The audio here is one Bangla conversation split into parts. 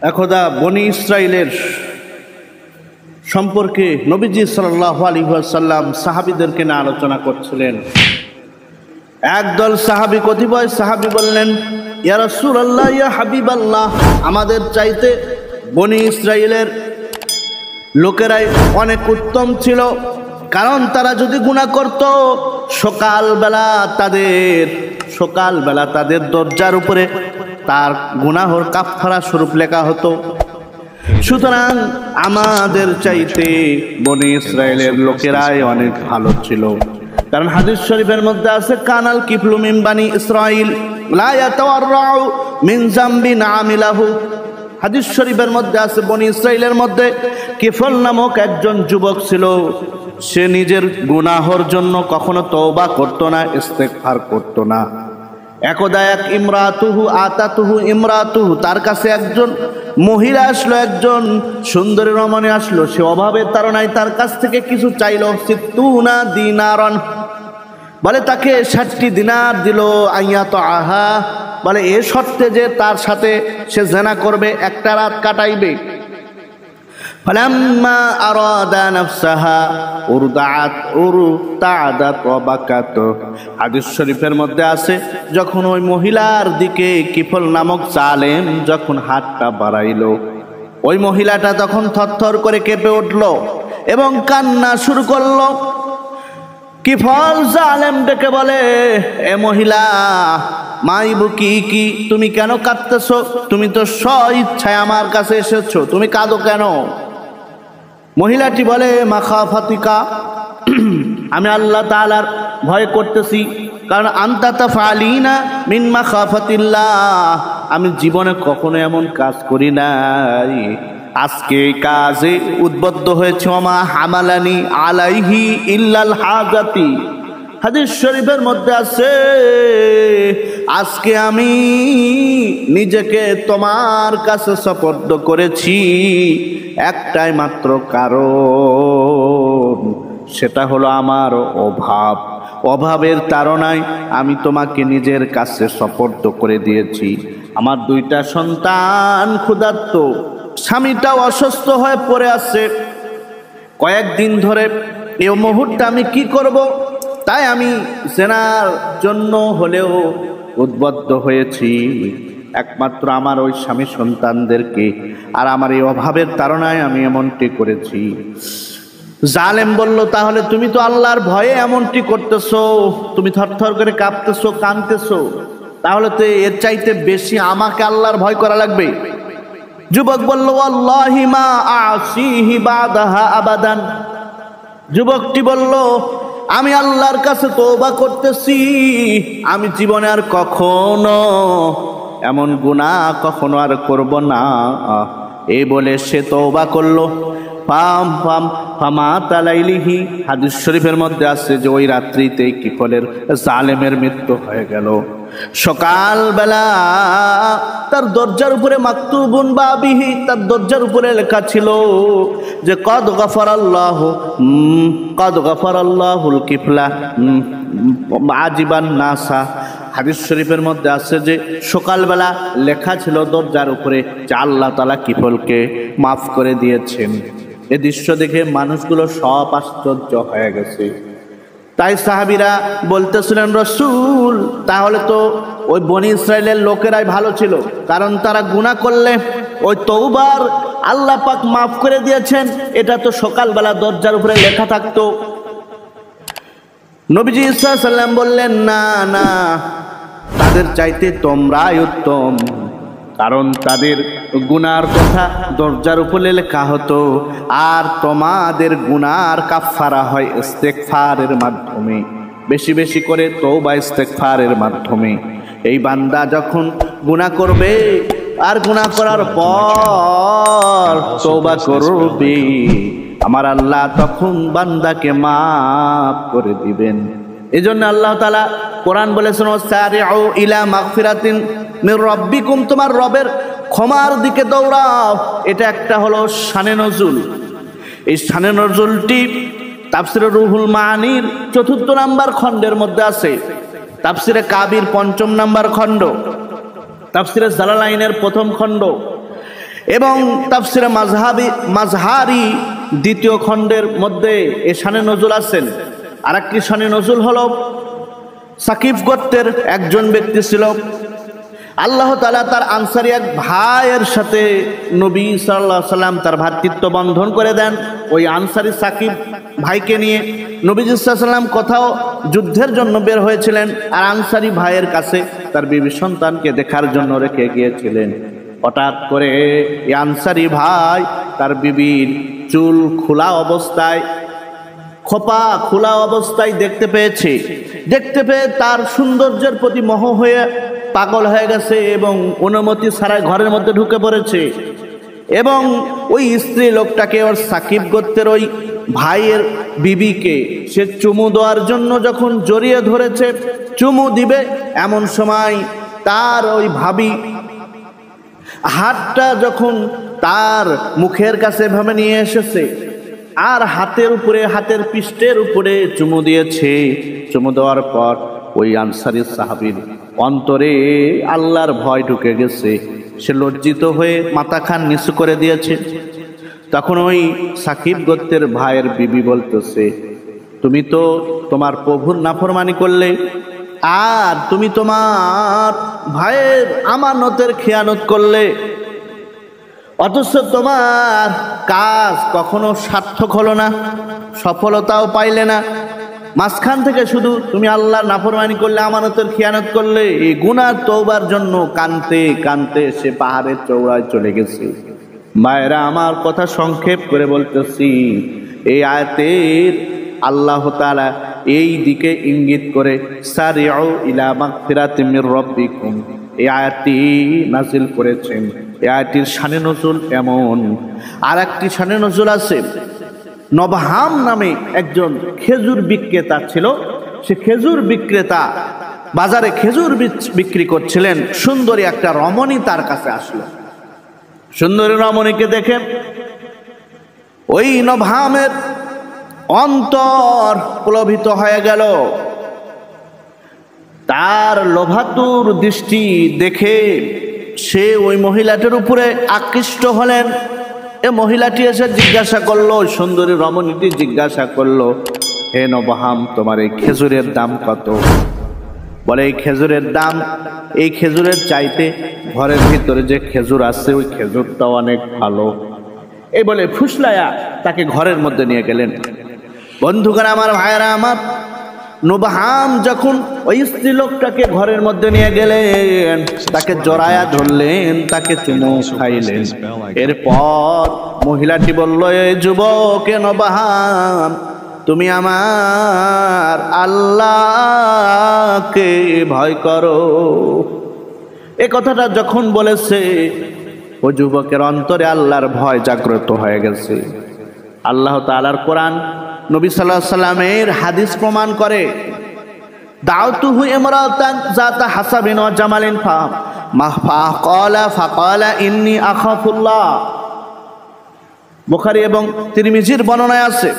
একদা বনি ইসরাইলের সম্পর্কে নবীজি সাল্লাল্লাহু আলাইহি ওয়াসাল্লাম সাহাবীদেরকে নিয়ে আলোচনা করছিলেন। একদল সাহাবী, কতিপয় সাহাবী বললেন, ইয়া রাসূলুল্লাহ, ইয়া হাবিবাল্লাহ, আমাদের চাইতে বনি ইসরাইলের লোকেরাই অনেক উত্তম ছিল, কারণ তারা যদি গুনাহ করত সকালবেলা তাদের দরজার উপরে তার গুনাহর কাফফারা স্বরূপ লেখা হতো। সুতরাং আমাদের চাইতে বনি ইসরাইলের লোকেরাই অনেক ভালো ছিল, কারণ হাদিস শরীফের মধ্যে আছে, কানাল কিফলু মিন বানি ইসরাইল লা ইয়াতাওয়াররাউ মিন যামবিন আমিলাহু। হাদিস শরীফের মধ্যে আছে, বনি ইসরাইলের মধ্যে কিফল নামক একজন যুবক ছিল, সে নিজের গুনাহর জন্য কখনো তওবা করত না, ইস্তেগফার করত না। একদা এক ইমরাতুহু, তার কাছে একজন মহিলা আসলো, একজন সুন্দরী রমণী আসলো। সে অভাবের তাড়নায় তার কাছ থেকে কিছু চাইল, সিত্তুনা দিনারন, বলে তাকে 60 দিনার দিল। আইয়াত আহা, বলে এ শর্তে যে তার সাথে সে জেনা করবে, একটা রাত কাটাইবে। ফালাম্মা আরাদা নাফসাহা উরতাআদাত ওয়া বাকাত। হাদিস শরীফের মধ্যে আছে, যখন ওই মহিলার দিকে কিফল নামক জালেম যখন হাতটা বাড়াইল, ওই মহিলাটা তখন থরথর করে কেঁপে উঠল এবং কান্না শুরু করলো। কিফল জালেম ডেকে বলে, এ মহিলা, মাইবুকি কি, তুমি কেন কাঁদতেছো? তুমি তো স্ব-ইচ্ছায় আমার কাছে এসেছো, তুমি কাঁদো কেন? মহিলাটি বলে, মাখাফাতিকা, আমি আল্লাহ তাআলার ভয় করতেছি, কারণ আনতা তাফআলিনা মিন মাখাফাতিল্লাহ, আমি জীবনে কখনো এমন কাজ করি নাই, আজকে এই কাজে উদ্বুদ্ধ হয়েছে। ওমা হামালানি আলাইহি ইল্লাল হাজাতি। হাদিস শরীফের মধ্যে আছে, আজকে আমি নিজেকে তোমার কাছে সুপর্দ করেছি একটাই মাত্র কারণ, সেটা হলো আমার অভাবের তাড়নায় আমি তোমাকে নিজের কাছে সুপর্দ করে দিয়েছি। আমার 2টা সন্তান ক্ষুধার্ত, স্বামীটাও অসুস্থ হয়ে পড়ে আছে, কয়েকদিন ধরে এই মুহূর্তে আমি কি করব, তাই আমি জেনার জন্য হলেও উদ্বুদ্ধ হয়েছি একমাত্র আমার ওই স্বামী সন্তানদেরকে, আর আমার এই অভাবের তাড়নায় আমি এমনটি করেছি। জালেম বলল, তাহলে তুমি তো আল্লাহর ভয়ে এমনটি করতেছো, তুমি থরথর করে কাঁপতেছো, কাঁদতেছো, তাহলে তো এর চাইতে বেশি আমাকে আল্লাহর ভয় করা লাগবে। যুবক বলল, ওয়াল্লাহি মা আসিহি বাদাহা আবাদান। যুবকটি বলল, আমি আল্লাহর কাছে তওবা করতেছি, আমি জীবনে আর কখনো এমন গুনাহ কখনো আর করব না। এই বলে সে তওবা করলো। ফামাতালাইলিহি, হাদিস শরীফের মধ্যে আছে যে ওই রাত্রিতে কিফলের জালেমের মৃত্যু হয়ে গেল। সকালবেলা তার দরজার উপরে মাকতুবুন বাবিহি, তার দরজার উপরে লেখা ছিল যে কদ গাফারাল্লাহুল কিফলা আজিবান নাসা। হাদিস শরীফের মধ্যে আছে যে সকালবেলা লেখা ছিল দরজার উপরে যে আল্লাহ তাআলা কিফলকে মাফ করে দিয়েছেন। এই দৃশ্য দেখে মানুষগুলো সব আশ্চর্য হয়ে গেছে। তাই সাহাবীরা বলতেছিলেন, রাসূল, তাহলে তো ওই বনি ইসরাইলের লোকেরাই ভালো ছিল, কারণ তারা গুনাহ করলে ওই তওবার আল্লাহ পাক মাফ করে দিয়েছেন, এটা তো সকালবেলা দরজার উপরে লেখা থাকতো। নবীজি সাল্লাল্লাহু আলাইহি ওয়াসাল্লাম বললেন, না না, তাদের চাইতে তোমরাই উত্তম, কারণ তাদের গুনার কথা দরজার উপরে লেখা হতো, আর তোমাদের গুনার কাফফারা হয় ইস্তেগফারের মাধ্যমে, বেশি বেশি করে তওবা ইস্তেগফারের মাধ্যমে। এই বান্দা যখন গুনাহ করবে আর গুনাহ করার পর তওবা করবে, আমার আল্লাহ তখন বান্দাকে মাফ করে দিবেন। এজন্য আল্লাহ তাআলা কোরআন বলেছেন, ওয়াসারিউ ইলা মাগফিরাতিন মির রাব্বিকুম, তোমার রবের ক্ষমার দিকে দৌড়াও। এটা একটা হলো শানে নজুল। এই শানে নজুলটি তাফসিরে রুহুল মানির 4 নম্বর খণ্ডের মধ্যে আছে, তাফসিরে কাবির 5 নম্বর খণ্ড, তাফসিরে জালালাইনের 1ম খণ্ড। এবং তাফসিরে মাজহারি দ্বিতীয় খণ্ডের মধ্যে এ শানে নজুল আছেন। আর একটি শানে নজুল হলো সাকিফ গোত্রের একজন ব্যক্তি ছিল, আল্লাহ তাআলা তার আনসারী এক ভাইয়ের সাথে নবী সাল্লাল্লাহু আলাইহি সাল্লাম তার ভ্রাতৃত্ব বন্ধন করে দেন। ওই আনসারী সাকিব ভাইকে নিয়ে নবী সাল্লাল্লাহু আলাইহি সাল্লাম কোথাও যুদ্ধের জন্য বের হয়েছিলেন, আর আনসারী ভাইয়ের কাছে তার বিবি সন্তানকে দেখার জন্য রেখে গিয়েছিলেন। হঠাৎ করে এই আনসারী ভাই তার বিবির চুল খোলা অবস্থায়, খোপা খোলা অবস্থায় দেখতে পেয়েছে। দেখতে পেয়ে তার সৌন্দর্যের প্রতি মোহ হয়ে পাগল হয়ে গেছে এবং অনুমতি ছাড়াই ঘরের মধ্যে ঢুকে পড়েছে। এবং ওই স্ত্রী লোকটাকে, ওর সাকিব গোত্রের ওই ভাইয়ের বিবিকে সে চুমু দেওয়ার জন্য যখন জড়িয়ে ধরেছে, চুমু দিবে, এমন সময় তার ওই ভাবি হাতটা যখন তার মুখের কাছে ভাবে নিয়ে এসেছে আর হাতের উপরে, হাতের পৃষ্ঠের উপরে চুমু দিয়েছে। চুমু দেওয়ার পর ওই আনসারী সাহাবীর অন্তরে আল্লাহর ভয় ঢুকে গেছে। সে লজ্জিত হয়ে মাথা খান নিচু করে দিয়েছে। তখন ওই সাকিব গোত্রের ভাইয়ের বিবি বলতেছে, তুমি তো তোমার প্রভুর নাফরমানি করলে, আর তুমি তোমার ভাইয়ের আমানতের খেয়ানত করলে, অথচ তোমার কাজ কখনো সার্থক হলো না, সফলতাও পাইলে না। মাঝখান থেকে শুধু তুমি আল্লাহর নাফরমানি করলে, আমানতের খেয়ানত করলে। এই গুনার তওবার জন্য কানতে কানতে সে পাহাড়ের চৌড়ায় চলে গেছে। মায়েরা, আমার কথা সংক্ষেপ করে বলতেছি, এই আয়াতের আল্লাহ তাআলা এই দিকে ইঙ্গিত করে সারিউ ইলা মাগফিরাতিম মির রাব্বিকুম এই আয়াতটি নাজিল করেছেন। এই আয়াতটির শানে নজুল এমন। আর একটি শানে নজুল আছে, নবহাম নামে একজন খেজুর বিক্রেতা ছিল। সে খেজুর বিক্রেতা বাজারে খেজুর বিক্রি করছিলেন। সুন্দরী একটা রমণী তার কাছে আসলো। সুন্দরী রমণীকে দেখে ওই নবহামের অন্তর প্লবিত হয়ে গেল। তার লোভাতুর দৃষ্টি দেখে সে ওই মহিলাটির উপরে আকৃষ্ট হলেন। এ মহিলাটি এসে জিজ্ঞাসা করলো, সুন্দরী রমণীটি জিজ্ঞাসা করলো, হে নবহাম, তোমার এই খেজুরের দাম কত? বলে, এই খেজুরের দাম, এই খেজুরের চাইতে ঘরের ভিতরে যে খেজুর আছে ওই খেজুরটা অনেক ভালো। এই বলে ফুসলায়া তাকে ঘরের মধ্যে নিয়ে গেলেন। বন্ধুগণ আমার, ভাইয়েরা আমার, নবহাম যখন ওই স্ত্রী লোকটাকে ঘরের মধ্যে নিয়ে গেলেন, তাকে জড়ায়া ধরলেন, তাকে চুমু খাইলেন। এরপর মহিলাটি বলল, এই যুবক, নবহাম, তুমি আমার আল্লাহকে ভয় করো। এ কথাটা যখন বলেছে, ও যুবকের অন্তরে আল্লাহর ভয় জাগ্রত হয়ে গেছে। আল্লাহ তাআলার কোরআন, নবী সাল্লাল্লাহু আলাইহি সাল্লামের হাদিস প্রমাণ করে, দাউতুহু ইমরাতান যাতা হাসাবিন ওয়া জামালিন ফাকালা ইন্নী আখাফুল্লাহ। বুখারী এবং তিরমিজির বর্ণনায় আছে,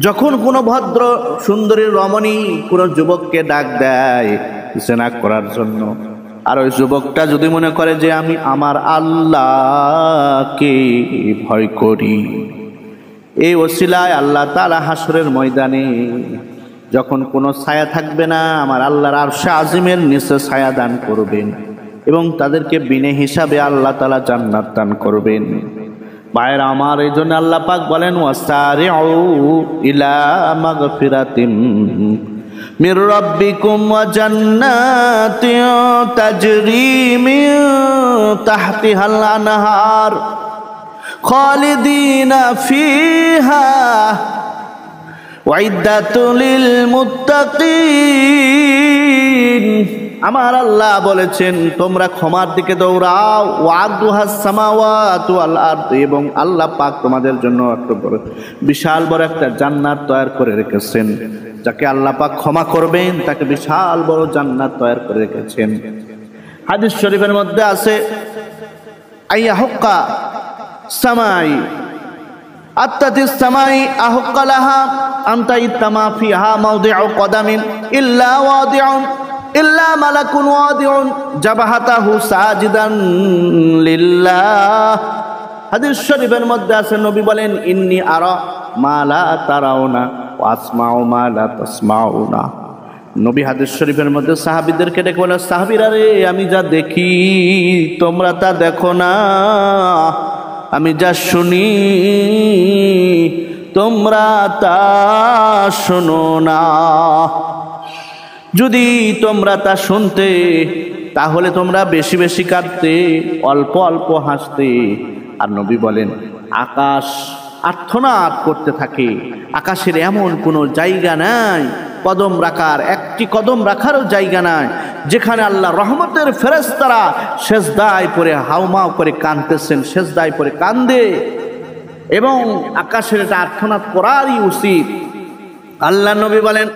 যখন কোনো ভদ্র সুন্দরী রমণী কোনো যুবককে ডাক দেয় জিনা করার জন্য, আর ওই যুবকটা যদি মনে করে যে আমি আমার আল্লাহকে ভয় করি, এই ওসিলায় আল্লাহ তাআলা হাসরের ময়দানে যখন কোনো ছায়া থাকবে না, আমার আল্লাহর আরশে আজিমের নিচে ছায়া দান করবেন এবং তাদেরকে বিনে হিসাবে আল্লাহ তাআলা জান্নাত দান করবেন। ভাইরা আমার, এই জন্য আল্লাহ পাক বলেন, ওয়াসারিউ ইলা মাগফিরাতিম মির রাব্বিকুম ওয়া জান্নাতিন তাজরি মিন তাহতিহাল আনহার খালিদিনা ফিহা ওয়াইদাতুল লিল মুত্তাকিন। আমার আল্লাহ বলেছেন, তোমরা ক্ষমার দিকে দৌড়াও। ওয়াদুহাস সামাওয়াতু ওয়াল আরদ, এবং আল্লাহ পাক তোমাদের জন্য একটা বড় বিশাল বড় একটা জান্নাত তৈরি করে রেখেছেন। যাকে আল্লাহ পাক ক্ষমা করবেন তাকে বিশাল বড় জান্নাত তৈরি করে রেখেছেন। হাদিস শরীফের মধ্যে আছে, আইয়া হুক্কা সামাই আত্তাতিস সামাই আহুক্কা লাহা আনতা ইত্তামা ফিহা মাওদিউ কদামিন ইল্লা ওয়াদিউন ইল্লা মালাকুন ওয়াদিউন জাবাহাতাহু সাজিদান লিল্লাহ। হাদিস শরীফের মধ্যে আছে, নবী বলেন, ইন্নী আরা মা লা তারাউনা ওয়া আসমাউ মা লা তাসমাউনা। নবী হাদিস শরীফের মধ্যে সাহাবীদেরকে ডেকে বলেন, সাহাবীরা রে, আমি যা দেখি তোমরা তা দেখো না, আমি যা শুনি তোমরা তা শোনো না। যদি তোমরা তা শুনতে তাহলে তোমরা বেশি বেশি কাঁদতে, অল্প অল্প হাসতে। আর নবী বলেন, আকাশ আর্তনাদ করতে থাকে, আকাশের এমন কোনো জায়গা নাই, কদম রাখার একটি কদম রাখারও জায়গা নাই, যেখানে আল্লাহ রহমতের ফেরেশতারা সেজদায় পড়ে হাউমাউ করে কাঁদতেছেন, সেজদায় পড়ে কান্দে। এবং আকাশের এটা আর্তনাদ করারই উচিত। আল্লাহ নবী বলেন,